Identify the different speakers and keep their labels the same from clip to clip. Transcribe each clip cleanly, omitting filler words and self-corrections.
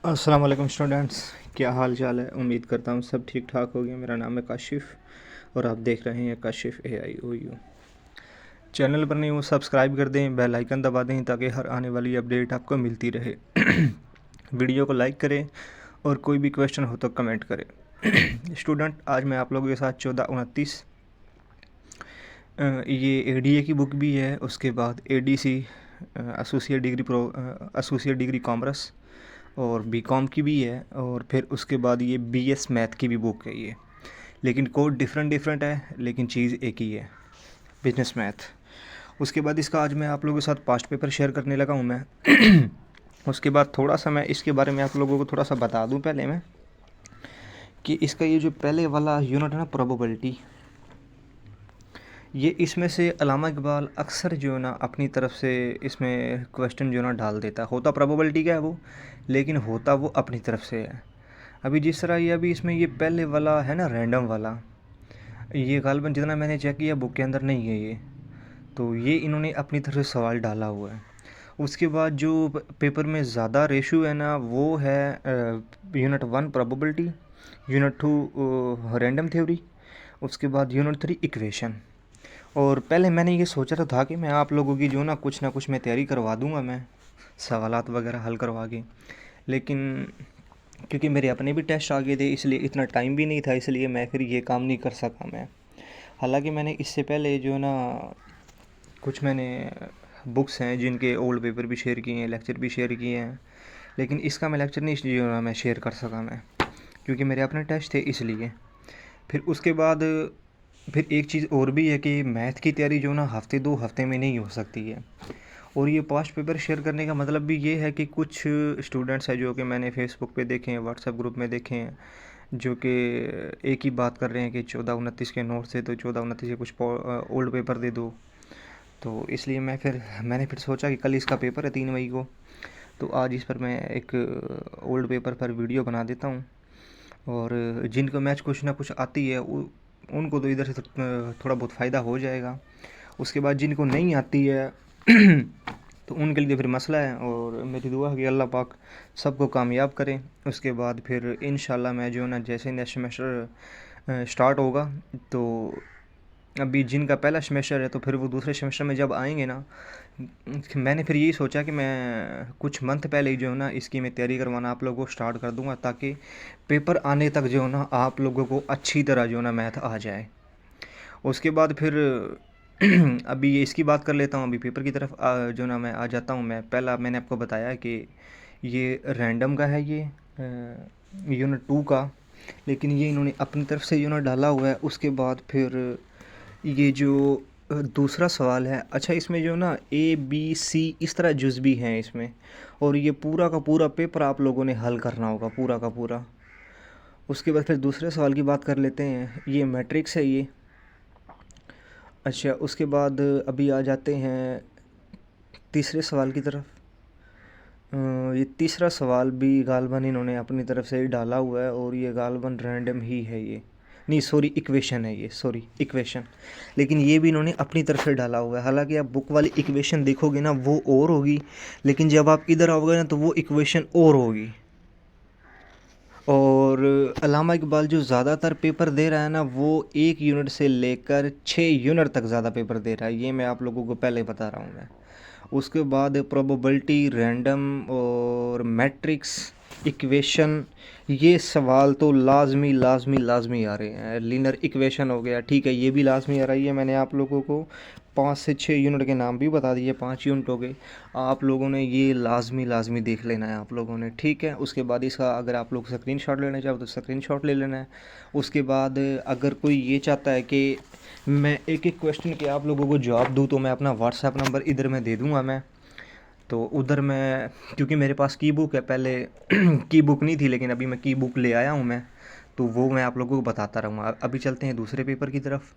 Speaker 1: अस्सलाम वालेकुम स्टूडेंट्स, क्या हाल चाल है। उम्मीद करता हूँ सब ठीक ठाक हो गया। मेरा नाम है काशिफ़ और आप देख रहे हैं काशिफ़ AIOU। चैनल पर नहीं हो सब्सक्राइब कर दें, बेल आइकन दबा दें ताकि हर आने वाली अपडेट आपको मिलती रहे। वीडियो को लाइक करें और कोई भी क्वेश्चन हो तो कमेंट करें। स्टूडेंट, आज मैं आप लोगों के साथ 1429 ये ADA की बुक भी है, उसके बाद ADC एसोसिएट डिग्री कॉमर्स और बीकॉम की भी है, और फिर उसके बाद ये BS मैथ की भी बुक है ये। लेकिन कोड डिफरेंट डिफरेंट है, लेकिन चीज़ एक ही है, बिजनेस मैथ। उसके बाद इसका आज मैं आप लोगों के साथ पास्ट पेपर शेयर करने लगा हूँ मैं। उसके बाद थोड़ा सा मैं इसके बारे में आप लोगों को थोड़ा सा बता दूँ पहले मैं, कि इसका ये जो पहले वाला यूनिट है ना, प्रोबेबिलिटी, ये इसमें से अल्लामा इकबाल अक्सर जो है ना अपनी तरफ से इसमें क्वेश्चन जो है ना डाल देता है। होता प्रोबेबिलिटी का है वो, लेकिन होता वो अपनी तरफ से है। अभी जिस तरह ये अभी इसमें ये पहले वाला है ना, रैंडम वाला, ये गालिबन जितना मैंने चेक किया बुक के अंदर नहीं है ये, तो ये इन्होंने अपनी तरफ से सवाल डाला हुआ है। उसके बाद जो पेपर में ज़्यादा रेशो है ना, वो है unit 1 probability, unit 2 random theory, उसके बाद यूनिट 3 इक्वेशन। और पहले मैंने ये सोचा था कि मैं आप लोगों की जो ना कुछ मैं तैयारी करवा दूंगा, मैं सवालात वगैरह हल करवा के, लेकिन क्योंकि मेरे अपने भी टेस्ट आ गए थे इसलिए इतना टाइम भी नहीं था, इसलिए मैं फिर ये काम नहीं कर सका मैं। हालांकि मैंने इससे पहले जो ना कुछ मैंने बुक्स हैं जिनके ओल्ड पेपर भी शेयर किए हैं, लेक्चर भी शेयर किए हैं, लेकिन इसका मैं लेक्चर नहीं जो ना मैं शेयर कर सका मैं, क्योंकि मेरे अपने टेस्ट थे इसलिए। फिर उसके बाद फिर एक चीज़ और भी है कि मैथ की तैयारी जो ना हफ़्ते 2 हफ़्ते में नहीं हो सकती है। और ये पास्ट पेपर शेयर करने का मतलब भी ये है कि कुछ स्टूडेंट्स हैं जो कि मैंने फेसबुक पे देखे हैं, व्हाट्सएप ग्रुप में देखे हैं, जो कि एक ही बात कर रहे हैं कि 1429 के नोट से तो 1429 के कुछ ओल्ड पेपर दे दो। तो इसलिए मैंने फिर सोचा कि कल इसका पेपर है 3 मई को, तो आज इस पर मैं एक ओल्ड पेपर पर वीडियो बना देता हूँ। और जिनको मैच कुछ ना कुछ आती है उनको तो इधर से थोड़ा बहुत फ़ायदा हो जाएगा। उसके बाद जिनको नहीं आती है तो उनके लिए फिर मसला है, और मेरी दुआ है कि अल्लाह पाक सबको कामयाब करें। उसके बाद फिर इंशाल्लाह मैं जो है ना, जैसे नेक्स्ट सेमेस्टर स्टार्ट होगा, तो अभी जिनका पहला सेमेस्टर है तो फिर वो दूसरे सेमेस्टर में जब आएंगे ना, मैंने फिर यही सोचा कि मैं कुछ मंथ पहले ही जो है ना इसकी मैं तैयारी करवाना आप लोगों को स्टार्ट कर दूंगा, ताकि पेपर आने तक जो है ना आप लोगों को अच्छी तरह जो है ना मैथ आ जाए। उसके बाद फिर अभी ये इसकी बात कर लेता हूँ, अभी पेपर की तरफ जो ना मैं आ जाता हूँ। मैं पहला मैंने आपको बताया कि ये रैंडम का है, ये यूनिट 2 का, लेकिन ये इन्होंने अपनी तरफ से यूनिट डाला हुआ है। उसके बाद फिर ये जो दूसरा सवाल है, अच्छा इसमें जो ना ABC इस तरह जुज़ भी हैं इसमें, और ये पूरा का पूरा पेपर आप लोगों ने हल करना होगा, पूरा का पूरा। उसके बाद फिर दूसरे सवाल की बात कर लेते हैं, ये मैट्रिक्स है ये। अच्छा, उसके बाद अभी आ जाते हैं तीसरे सवाल की तरफ। ये तीसरा सवाल भी गालबन इन्होंने अपनी तरफ से ही डाला हुआ है, और ये गालबन रैंडम ही है ये, नहीं सॉरी इक्वेशन है ये, सॉरी इक्वेशन, लेकिन ये भी इन्होंने अपनी तरफ से डाला हुआ है। हालांकि आप बुक वाली इक्वेशन देखोगे ना वो और होगी, लेकिन जब आप इधर आओगे ना तो वो इक्वेशन और होगी। और अल्लामा इकबाल जो ज़्यादातर पेपर दे रहा है ना, वो 1 यूनिट से लेकर 6 यूनिट तक ज़्यादा पेपर दे रहा है, ये मैं आप लोगों को पहले बता रहा हूँ मैं। उसके बाद प्रोबेबिलिटी, रैंडम और मैट्रिक्स, इक्वेशन, ये सवाल तो लाजमी लाजमी लाजमी आ रहे हैं। लीनियर इक्वेशन हो गया, ठीक है, ये भी लाजमी आ रही है। मैंने आप लोगों को 5 से 6 यूनिट के नाम भी बता दिए, 5 यूनिट हो गए। आप लोगों ने ये लाजमी लाजमी देख लेना है आप लोगों ने, ठीक है। उसके बाद इसका अगर आप लोग स्क्रीनशॉट लेना चाहो तो स्क्रीनशॉट ले लेना है। उसके बाद अगर कोई ये चाहता है कि मैं एक एक क्वेश्चन के आप लोगों को जवाब दूँ, तो मैं अपना व्हाट्सएप नंबर इधर मैं दे दूँगा मैं, तो उधर मैं, क्योंकि मेरे पास की बुक है, पहले की बुक नहीं थी लेकिन अभी मैं की बुक ले आया हूँ मैं, तो वो मैं आप लोगों को बताता रहूँगा। अभी चलते हैं दूसरे पेपर की तरफ।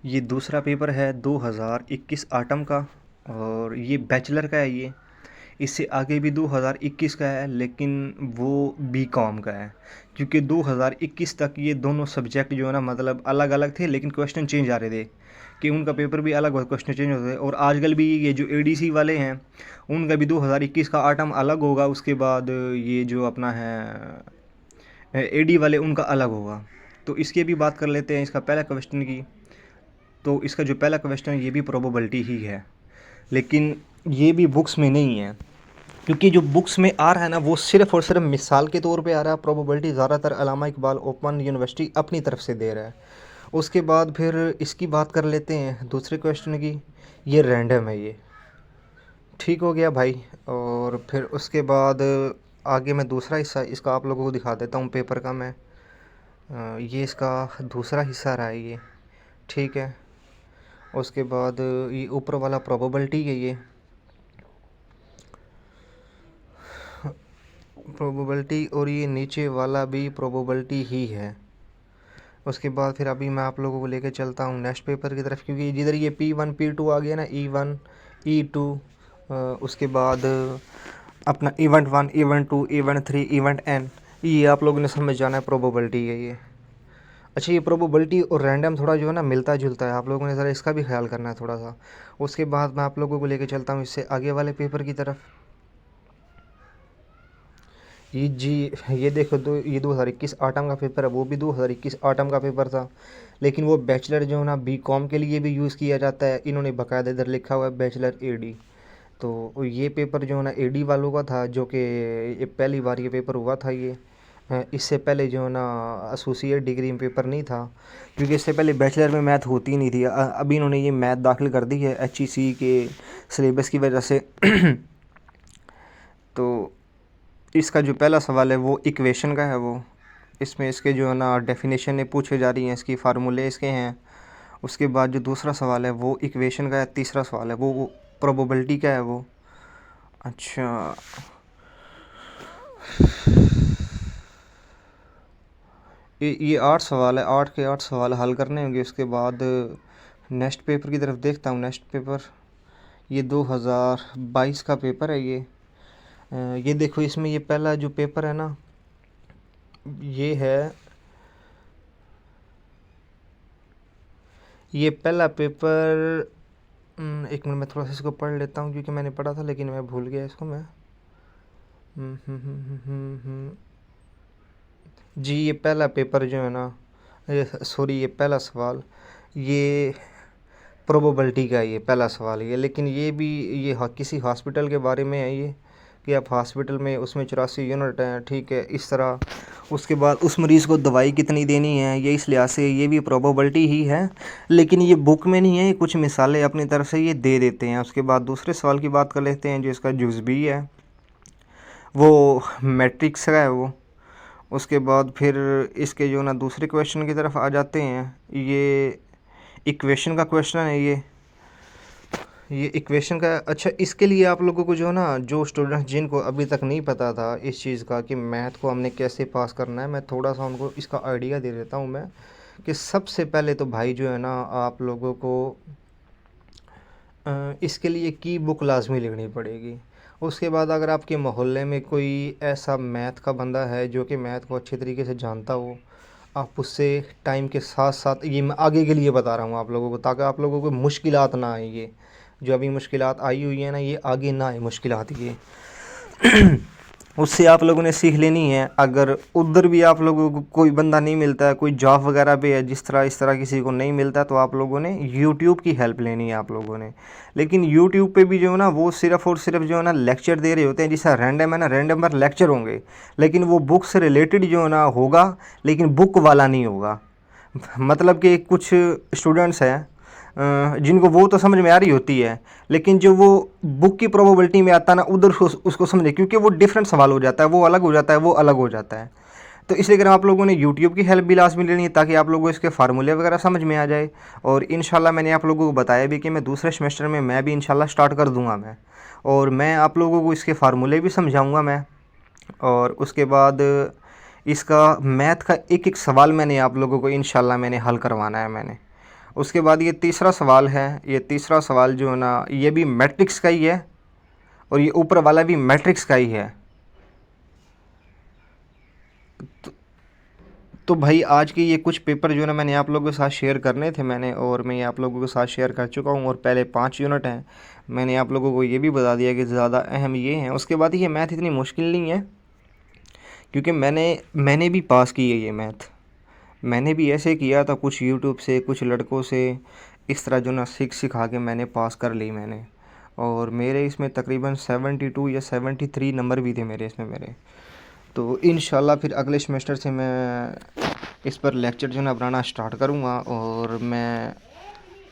Speaker 1: ये दूसरा पेपर है 2021 आटम का, और ये बैचलर का है ये। इससे आगे भी 2021 का है, लेकिन वो बीकॉम का है, क्योंकि 2021 तक ये दोनों सब्जेक्ट जो है ना मतलब अलग अलग थे, लेकिन क्वेश्चन चेंज आ रहे थे कि उनका पेपर भी अलग हुआ, क्वेश्चन चेंज होते थे। और आजकल भी ये जो एडीसी वाले हैं उनका भी 2021 का आइटम अलग होगा, उसके बाद ये जो अपना है एडी वाले उनका अलग होगा। तो इसकी भी बात कर लेते हैं, इसका पहला क्वेश्चन की। तो इसका जो पहला क्वेश्चन है ये भी प्रोबेबिलिटी ही है, लेकिन ये भी बुक्स में नहीं है, क्योंकि जो बुक्स में आ रहा है ना वो सिर्फ़ और सिर्फ मिसाल के तौर पे आ रहा है। प्रोबेबिलिटी ज़्यादातर अल्लामा इकबाल ओपन यूनिवर्सिटी अपनी तरफ से दे रहा है। उसके बाद फिर इसकी बात कर लेते हैं दूसरे क्वेश्चन की। ये रैंडम है, ये ठीक हो गया भाई। और फिर उसके बाद आगे मैं दूसरा हिस्सा इसका आप लोगों को दिखा देता हूँ पेपर का। मैं ये इसका दूसरा हिस्सा रहा है ये, ठीक है। उसके बाद ये ऊपर वाला प्रोबेबिलिटी है, ये प्रोबेबिलिटी, और ये नीचे वाला भी प्रोबेबिलिटी ही है। उसके बाद फिर अभी मैं आप लोगों को लेकर चलता हूँ नेक्स्ट पेपर की तरफ, क्योंकि जिधर ये P1 P2 आ गया ना, E1 E2, उसके बाद अपना event 1 event 2 event 3 event N, ये आप लोगों ने समझ जाना है प्रोबेबिलिटी है ये। अच्छा, ये प्रोबेबिलिटी और रैंडम थोड़ा जो है ना मिलता जुलता है, आप लोगों ने ज़रा इसका भी ख्याल करना है थोड़ा सा। उसके बाद मैं आप लोगों को लेकर चलता हूँ इससे आगे वाले पेपर की तरफ। ये जी, ये देखो, ये 2021 आटम का पेपर है, वो भी 2021 आटम का पेपर था, लेकिन वो बैचलर जो है ना बीकॉम के लिए भी यूज़ किया जाता है। इन्होंने बाकायदा इधर लिखा हुआ है बैचलर एडी। तो ये पेपर जो है ना एडी वालों का था, जो कि ये पहली बार ये पेपर हुआ था। ये इससे पहले जो है ना एसोसिएट डिग्री में पेपर नहीं था, क्योंकि इससे पहले बैचलर में मैथ होती नहीं थी। अभी इन्होंने ये मैथ दाखिल कर दी है HEC के सिलेबस की वजह से। तो इसका जो पहला सवाल है वो इक्वेशन का है। वो इसमें इसके जो है ना डेफिनेशन पूछे जा रही हैं, इसकी फार्मूले इसके हैं। उसके बाद जो दूसरा सवाल है वो इक्वेशन का है। तीसरा सवाल है वो प्रोबेबिलिटी का है वो। अच्छा, ये 8 सवाल है, 8 के 8 सवाल हल करने होंगे। उसके बाद नेक्स्ट पेपर की तरफ देखता हूँ। नेक्स्ट पेपर ये 2022 का पेपर है ये। ये देखो, इसमें ये पहला जो पेपर है ना ये है, ये पहला पेपर। एक मिनट, मैं थोड़ा सा इसको पढ़ लेता हूँ, क्योंकि मैंने पढ़ा था लेकिन मैं भूल गया इसको मैं। जी, ये पहला पेपर जो है ना, सॉरी, ये पहला सवाल ये प्रोबेबिलिटी का है, ये पहला सवाल ये। लेकिन ये भी ये किसी हॉस्पिटल के बारे में है ये, कि आप हॉस्पिटल में उसमें 84 यूनिट हैं, ठीक है, इस तरह। उसके बाद उस मरीज़ को दवाई कितनी देनी है, ये इस लिहाज से ये भी प्रोबेबिलिटी ही है, लेकिन ये बुक में नहीं है। ये कुछ मिसालें अपनी तरफ से ये दे देते हैं। उसके बाद दूसरे सवाल की बात कर लेते हैं, जो इसका जुज़वी है वो मैट्रिक्स का है वो। उसके बाद फिर इसके जो ना दूसरे क्वेश्चन की तरफ आ जाते हैं। ये इक्वेशन का क्वेश्चन है ये इक्वेशन का। अच्छा, इसके लिए आप लोगों को जो है ना, जो स्टूडेंट्स जिनको अभी तक नहीं पता था इस चीज़ का कि मैथ को हमने कैसे पास करना है, मैं थोड़ा सा उनको इसका आइडिया दे देता हूँ मैं, कि सबसे पहले तो भाई जो है ना आप लोगों को इसके लिए की बुक लाजमी लिखनी पड़ेगी। उसके बाद अगर आपके मोहल्ले में कोई ऐसा मैथ का बंदा है जो कि मैथ को अच्छे तरीके से जानता हो, आप उससे टाइम के साथ साथ, ये मैं आगे के लिए बता रहा हूँ आप लोगों को, ताकि आप लोगों को मुश्किलात ना आए। ये जो अभी मुश्किलात आई हुई है ना, ये आगे ना आए मुश्किलात ये। उससे आप लोगों ने सीख लेनी है। अगर उधर भी आप लोगों को कोई बंदा नहीं मिलता है, कोई जॉब वगैरह पे है, जिस तरह इस तरह किसी को नहीं मिलता, तो आप लोगों ने यूट्यूब की हेल्प लेनी है आप लोगों ने। लेकिन यूट्यूब पे भी जो है ना वो सिर्फ़ और सिर्फ जो है ना लेक्चर दे रहे होते हैं। जैसा रैंडम है ना, रैंडम पर लेक्चर होंगे, लेकिन वो बुक से रिलेटेड जो है ना होगा, लेकिन बुक वाला नहीं होगा। मतलब कि कुछ स्टूडेंट्स हैं जिनको वो तो समझ में आ रही होती है, लेकिन जो वो बुक की प्रोबेबिलिटी में आता है ना, उधर उसको समझे, क्योंकि वो डिफरेंट सवाल हो जाता है, वो अलग हो जाता है, वो अलग हो जाता है। तो इसलिए अगर आप लोगों ने यूट्यूब की हेल्प भी लाजमी लेनी है, ताकि आप लोगों को इसके फार्मूले वगैरह समझ में आ जाए। और इंशाल्लाह मैंने आप लोगों को बताया भी कि मैं दूसरे सेमेस्टर में मैं भी इंशाल्लाह स्टार्ट कर दूँगा मैं, और मैं आप लोगों को इसके फार्मूले भी समझाऊँगा मैं। और उसके बाद इसका मैथ का एक एक सवाल मैंने आप लोगों को इंशाल्लाह मैंने हल करवाना है मैंने। उसके बाद ये तीसरा सवाल है, ये तीसरा सवाल जो है ना ये भी मैट्रिक्स का ही है, और ये ऊपर वाला भी मैट्रिक्स का ही है। तो भाई आज के ये कुछ पेपर जो है ना मैंने आप लोगों के साथ शेयर करने थे मैंने, और मैं ये आप लोगों के साथ शेयर कर चुका हूँ। और पहले 5 यूनिट हैं, मैंने आप लोगों को ये भी बता दिया कि ज़्यादा अहम ये हैं। उसके बाद ये मैथ इतनी मुश्किल नहीं है, क्योंकि मैंने भी पास की है ये मैथ। मैंने भी ऐसे किया था, कुछ यूट्यूब से कुछ लड़कों से इस तरह जो ना सिखा के मैंने पास कर ली मैंने। और मेरे इसमें तकरीबन 72 या 73 नंबर भी थे मेरे इसमें मेरे। तो इंशाल्लाह फिर अगले सेमेस्टर से मैं इस पर लेक्चर जो है ना बनाना स्टार्ट करूँगा। और मैं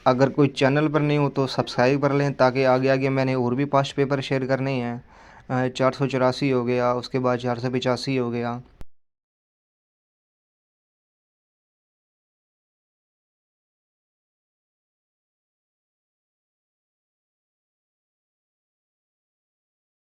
Speaker 1: अगर कोई चैनल पर नहीं हो तो सब्सक्राइब कर लें, ताकि आगे आगे मैंने और भी पास्ट पेपर शेयर करने हैं। 484 हो गया, उसके बाद 485 हो गया,